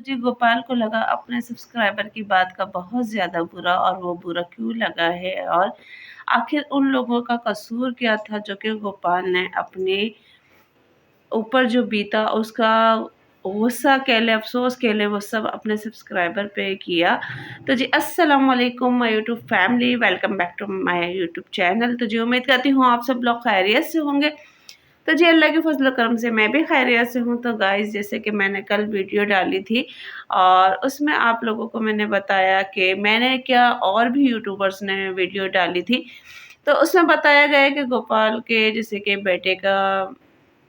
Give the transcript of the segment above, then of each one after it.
जी गोपाल को लगा अपने सब्सक्राइबर की बात का बहुत ज़्यादा बुरा, और वो बुरा क्यों लगा है और आखिर उन लोगों का कसूर क्या था जो कि गोपाल ने अपने ऊपर जो बीता उसका गुस्सा कह ले, अफ़सोस कह ले, वो सब अपने सब्सक्राइबर पे किया। तो जी अस्सलाम वालेकुम my YouTube family, welcome back to my YouTube channel. तो जी उम्मीद करती हूँ आप सब लोग खैरियत से होंगे। तो जी अल्लाह के फज़ल करम से मैं भी खैरियत से हूँ। तो गाइस जैसे कि मैंने कल वीडियो डाली थी और उसमें आप लोगों को मैंने बताया कि मैंने क्या और भी यूट्यूबर्स ने वीडियो डाली थी। तो उसमें बताया गया है कि गोपाल के जैसे कि बेटे का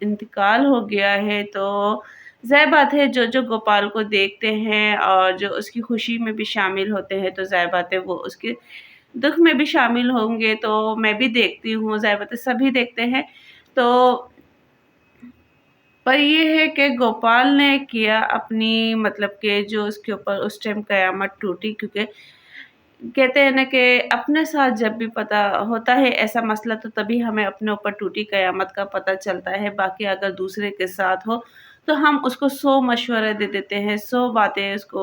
इंतकाल हो गया है, तो ज़ाहिर बात है जो गोपाल को देखते हैं और जो उसकी खुशी में भी शामिल होते हैं, तो ज़ाहिर बात है वो उसके दुःख में भी शामिल होंगे। तो मैं भी देखती हूँ, ज़ाहिर बात है सभी देखते हैं। तो पर ये है कि गोपाल ने किया अपनी, मतलब कि जो उसके ऊपर उस टाइम क़यामत टूटी, क्योंकि कहते हैं ना कि अपने साथ जब भी पता होता है ऐसा मसला, तो तभी हमें अपने ऊपर टूटी क़यामत का पता चलता है। बाकी अगर दूसरे के साथ हो तो हम उसको 100 मशवरे दे देते हैं, 100 बातें उसको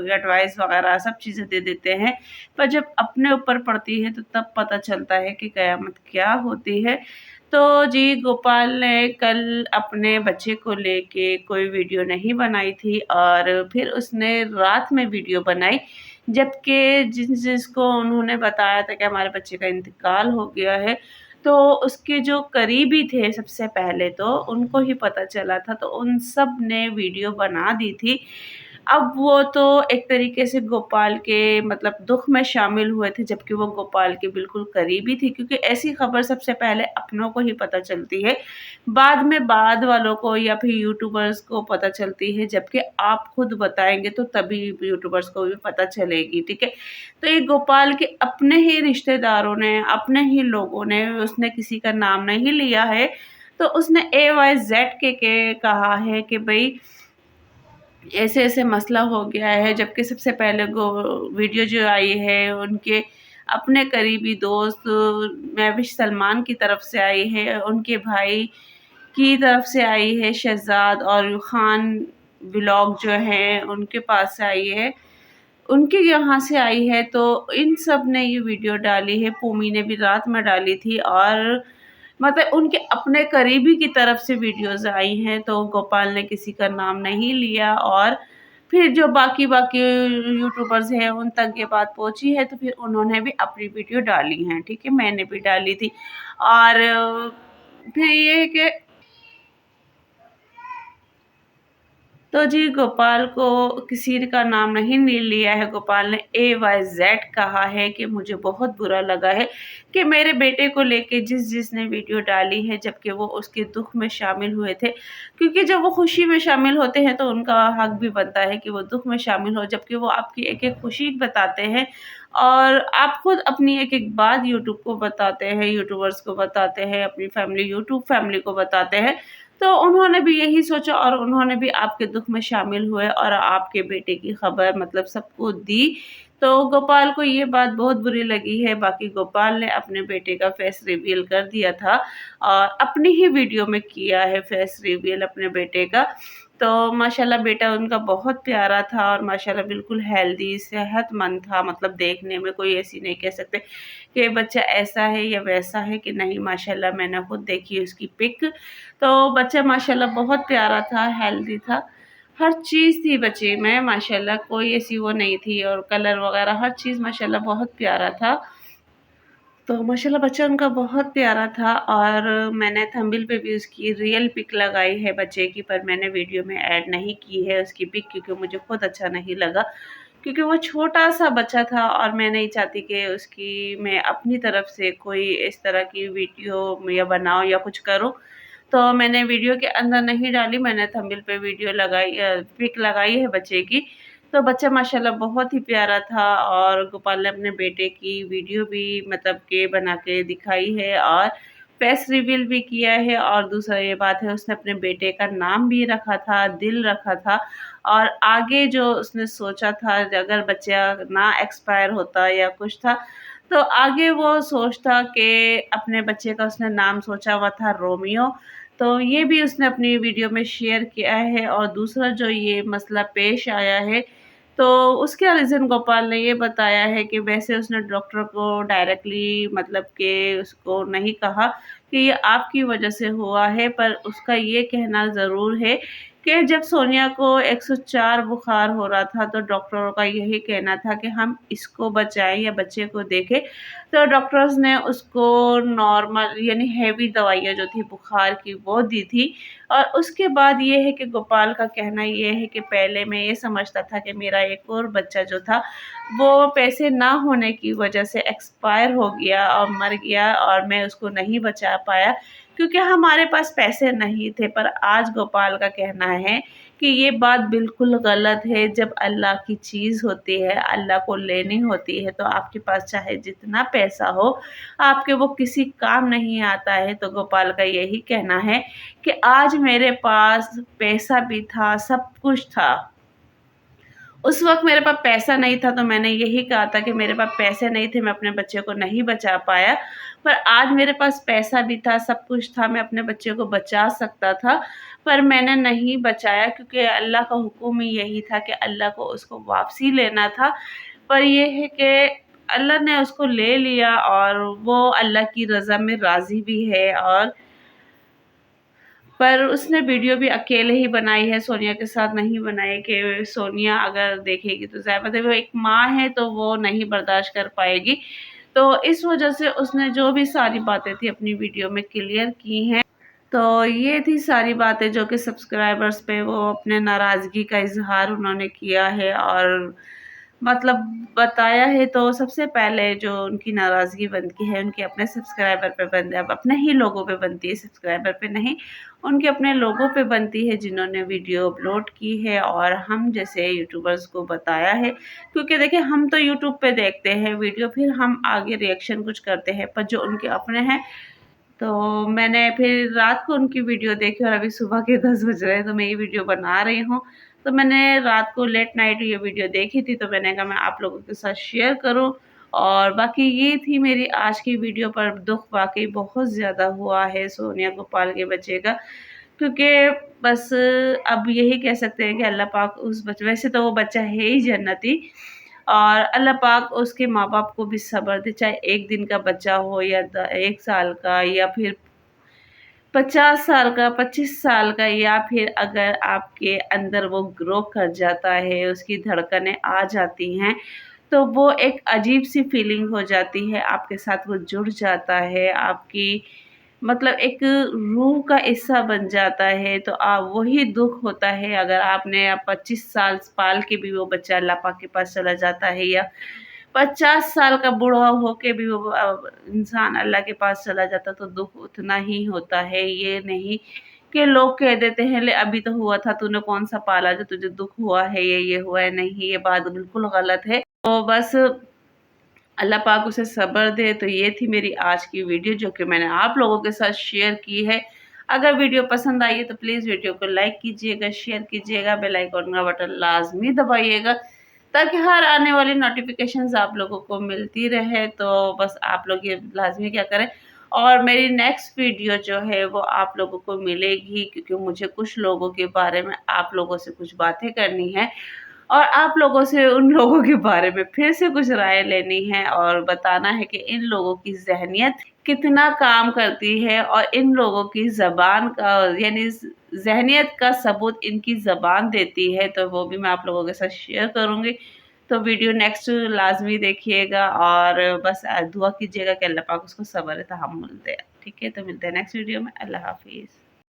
एडवाइस वग़ैरह सब चीज़ें दे देते हैं। पर जब अपने ऊपर पड़ती है तो तब पता चलता है कि क़यामत क्या होती है। तो जी गोपाल ने कल अपने बच्चे को लेके कोई वीडियो नहीं बनाई थी, और फिर उसने रात में वीडियो बनाई, जबकि जिसको उन्होंने बताया था कि हमारे बच्चे का इंतकाल हो गया है, तो उसके जो करीबी थे सबसे पहले तो उनको ही पता चला था, तो उन सब ने वीडियो बना दी थी। अब वो तो एक तरीके से गोपाल के मतलब दुःख में शामिल हुए थे, जबकि वो गोपाल के बिल्कुल करीबी थी, क्योंकि ऐसी खबर सबसे पहले अपनों को ही पता चलती है, बाद में बाद वालों को या फिर यूट्यूबर्स को पता चलती है, जबकि आप खुद बताएँगे तो तभी यूट्यूबर्स को भी पता चलेगी, ठीक है? तो ये गोपाल के अपने ही रिश्तेदारों ने, अपने ही लोगों ने, उसने किसी का नाम नहीं लिया है, तो उसने AYZ के कहा है कि भई ऐसे-ऐसे मसला हो गया है, जबकि सबसे पहले वीडियो जो आई है उनके अपने करीबी दोस्त महविश सलमान की तरफ से आई है, उनके भाई की तरफ से आई है, शहज़ाद और खान व्लॉग जो हैं उनके पास से आई है, उनके यहाँ से आई है। तो इन सब ने ये वीडियो डाली है, पूमी ने भी रात में डाली थी, और मतलब उनके अपने करीबी की तरफ से वीडियोज़ आई हैं, तो गोपाल ने किसी का नाम नहीं लिया, और फिर जो बाकी यूट्यूबर्स हैं उन तक ये बात पहुँची है, तो फिर उन्होंने भी अपनी वीडियो डाली हैं, ठीक है? मैंने भी डाली थी। और फिर ये है कि तो जी गोपाल को किसी का नाम नहीं लिया है, गोपाल ने AYZ कहा है कि मुझे बहुत बुरा लगा है कि मेरे बेटे को लेके जिसने वीडियो डाली है, जबकि वो उसके दुःख में शामिल हुए थे। क्योंकि जब वो खुशी में शामिल होते हैं तो उनका हक भी बनता है कि वो दुःख में शामिल हो, जबकि वो आपकी एक-एक खुशी बताते हैं, और आप खुद अपनी एक-एक बात यूट्यूब को बताते हैं, यूट्यूबर्स को बताते हैं, अपनी फैमिली यूट्यूब फैमिली को बताते हैं। तो उन्होंने भी यही सोचा, और उन्होंने भी आपके दुःख में शामिल हुए और आपके बेटे की खबर मतलब सबको दी। तो गोपाल को ये बात बहुत बुरी लगी है। बाकी गोपाल ने अपने बेटे का फेस रिवील कर दिया था, और अपनी ही वीडियो में किया है फेस रिवील अपने बेटे का। तो माशाल्लाह बेटा उनका बहुत प्यारा था, और माशाल्लाह बिल्कुल हेल्दी सेहतमंद था, मतलब देखने में कोई ऐसी नहीं कह सकते कि बच्चा ऐसा है या वैसा है कि नहीं। माशाल्लाह मैंने खुद देखी उसकी पिक, तो बच्चा माशाल्लाह बहुत प्यारा था, हेल्दी था, हर चीज़ थी बच्चे में माशाल्लाह, कोई ऐसी वो नहीं थी, और कलर वगैरह हर चीज़ माशाल्लाह बहुत प्यारा था। तो माशाल्लाह बच्चा उनका बहुत प्यारा था, और मैंने थंबनेल पे भी उसकी रियल पिक लगाई है बच्चे की, पर मैंने वीडियो में ऐड नहीं की है उसकी पिक, क्योंकि मुझे खुद अच्छा नहीं लगा, क्योंकि वो छोटा-सा बच्चा था, और मैं नहीं चाहती कि उसकी मैं अपनी तरफ से कोई इस तरह की वीडियो या बनाऊँ या कुछ करूँ। तो मैंने वीडियो के अंदर नहीं डाली, मैंने थंबनेल पे वीडियो लगाई, पिक लगाई है बच्चे की। तो बच्चा माशाल्लाह बहुत ही प्यारा था, और गोपाल ने अपने बेटे की वीडियो भी मतलब के बना के दिखाई है, और फेस रिवील भी किया है, और दूसरा ये बात है उसने अपने बेटे का नाम भी रखा था, दिल रखा था, और आगे जो उसने सोचा था अगर बच्चा ना एक्सपायर होता या कुछ था, तो आगे वो सोचता कि अपने बच्चे का उसने नाम सोचा हुआ था रोमियो। تو یہ بھی اس نے اپنی ویڈیو میں شیئر کیا ہے۔ اور دوسرا جو یہ مسئلہ پیش آیا ہے تو اس کا ریزن گوپال نے یہ بتایا ہے کہ ویسے اس نے ڈاکٹر کو ڈائریکٹلی مطلب کہ اس کو نہیں کہا کہ یہ آپ کی وجہ سے ہوا ہے، پر اس کا یہ کہنا ضرور ہے کہ جب سونیا کو 104 بخار ہو رہا تھا تو ڈاکٹروں کا یہی کہنا تھا کہ ہم اس کو بچائیں یا بچے کو دیکھیں، تو ڈاکٹرز نے اس کو نارمل یعنی ہیوی دوائیاں جو تھی بخار کی وہ دی تھی۔ اور اس کے بعد یہ ہے کہ گوپال کا کہنا یہ ہے کہ پہلے میں یہ سمجھتا تھا کہ میرا ایک اور بچہ جو تھا وہ پیسے نہ ہونے کی وجہ سے ایکسپائر ہو گیا اور مر گیا، اور میں اس کو نہیں بچا پایا کیونکہ ہمارے پاس پیسے نہیں تھے۔ پر آج گوپال کا کہنا ہے کہ یہ بات بالکل غلط ہے۔ جب اللہ کی چیز ہوتی ہے، اللہ کو لینی ہوتی ہے، تو آپ کے پاس چاہے جتنا پیسہ ہو، آپ کے وہ کسی کام نہیں آتا ہے۔ تو گوپال کا یہی کہنا ہے کہ آج میرے پاس پیسہ بھی تھا، سب کچھ تھا۔ اس وقت میرے پاس پیسہ نہیں تھا تو میں نے یہی کہا تھا کہ میرے پاس پیسے نہیں تھے، میں اپنے بچے کو نہیں بچا پایا، پر آج میرے پاس پیسہ بھی تھا، سب کچھ تھا، میں اپنے بچے کو بچا سکتا تھا، پر میں نے نہیں بچایا کیونکہ اللہ کا حکم ہی یہی تھا کہ اللہ کو اس کو واپسی لینا تھا۔ پر یہ ہے کہ اللہ نے اس کو لے لیا اور وہ اللہ کی رضا میں راضی بھی ہے۔ اور پر اس نے ویڈیو بھی اکیلے ہی بنائی ہے، سونیا کے ساتھ نہیں بنائی کہ سونیا اگر دیکھے گی تو ظاہر بات ہے وہ ایک ماں ہے تو وہ نہیں برداشت کر پائے گی، تو اس وجہ سے اس نے جو بھی ساری باتیں تھی اپنی ویڈیو میں کلیئر کی ہیں۔ تو یہ تھی ساری باتیں جو کہ سبسکرائبرز پہ وہ اپنے ناراضگی کا اظہار انہوں نے کیا ہے اور مطلب بتایا ہے۔ تو سب سے پہلے جو ان کی ناراضگی بنتی ہے ان کے اپنے سبسکرائبر پہ بنتی ہے، اب اپنے ہی لوگوں پہ بنتی ہے، سبسکرائبر پہ نہیں، ان کے اپنے لوگوں پہ بنتی ہے جنہوں نے ویڈیو اپلوڈ کی ہے اور ہم جیسے یوٹیوبرز کو بتایا ہے۔ کیونکہ دیکھیں ہم تو یوٹیوب پہ دیکھتے ہیں ویڈیو، پھر ہم آگے ریئیکشن کچھ کرتے ہیں، پر جو ان کے اپنے ہیں تو میں نے پھر رات کو ان کی ویڈیو دیکھی اور ابھی صبح کے 10 بج رہے ہیں تو میں یہ ویڈیو بنا رہی ہوں۔ تو میں نے رات کو لیٹ نائٹ یہ ویڈیو دیکھی تھی تو میں نے کہا میں آپ لوگوں کے ساتھ شیئر کروں۔ اور باقی یہ تھی میری آج کی ویڈیو، پر دکھ واقعی بہت زیادہ ہوا ہے سونیا گوپال کے بچے کا، کیونکہ بس اب یہی کہہ سکتے ہیں کہ اللہ پاک اس بچے، ویسے تو وہ بچہ ہے ہی جنتی، اور اللہ پاک اس کے ماں باپ کو بھی صبر دے، چاہے ایک دن کا بچہ ہو یا 1 سال کا یا پھر 50 سال کا، 25 سال کا، یا پھر اگر آپ کے اندر وہ گرو کر جاتا ہے، اس کی دھڑکنیں آ جاتی ہیں تو وہ ایک عجیب سی فیلنگ ہو جاتی ہے، آپ کے ساتھ وہ جڑ جاتا ہے، آپ کی مطلب ایک روح کا حصہ بن جاتا ہے۔ تو وہی دکھ ہوتا ہے اگر آپ نے 25 سال پال کے بھی وہ بچہ اللہ پاک کے پاس چلا جاتا ہے، یا 50 سال کا بوڑھا ہو کے بھی وہ انسان اللہ کے پاس چلا جاتا، تو دکھ اتنا ہی ہوتا ہے۔ یہ نہیں کہ لوگ کہہ دیتے ہیں لے ابھی تو ہوا تھا، تو نے کون سا پالا جو تجھے دکھ ہوا ہے، یہ ہوا ہے، نہیں، یہ بات بالکل غلط ہے۔ تو بس اللہ پاک اسے صبر دے۔ تو یہ تھی میری آج کی ویڈیو جو کہ میں نے آپ لوگوں کے ساتھ شیئر کی ہے۔ اگر ویڈیو پسند آئی ہے تو پلیز ویڈیو کو لائک کیجئے گا، شیئر کیجئے گا، بیل آئیکن کا بٹن لازمی دبائیے گا تاکہ ہر آنے والی نوٹیفیکیشنز آپ لوگوں کو ملتی رہے۔ تو بس آپ لوگ یہ لازمی کیا کریں، اور میری نیکسٹ ویڈیو جو ہے وہ آپ لوگوں کو ملے گی، کیونکہ مجھے کچھ لوگوں کے بارے میں آپ لوگوں سے کچھ باتیں کرنی ہے اور آپ لوگوں سے ان لوگوں کے بارے میں پھر سے کچھ رائے لینی ہے اور بتانا ہے کہ ان لوگوں کی ذہنیت کتنا کام کرتی ہے، اور ان لوگوں کی زبان کا یعنی ذہنیت کا ثبوت ان کی زبان دیتی ہے۔ تو وہ بھی میں آپ لوگوں کے ساتھ شیئر کروں گی۔ تو ویڈیو نیکسٹ لازمی دیکھیے گا اور بس دعا کیجیے گا کہ اللہ پاک اس کو صبر تحمل دے۔ ٹھیک ہے، تو ملتے ہیں نیکسٹ ویڈیو میں۔ اللہ حافظ۔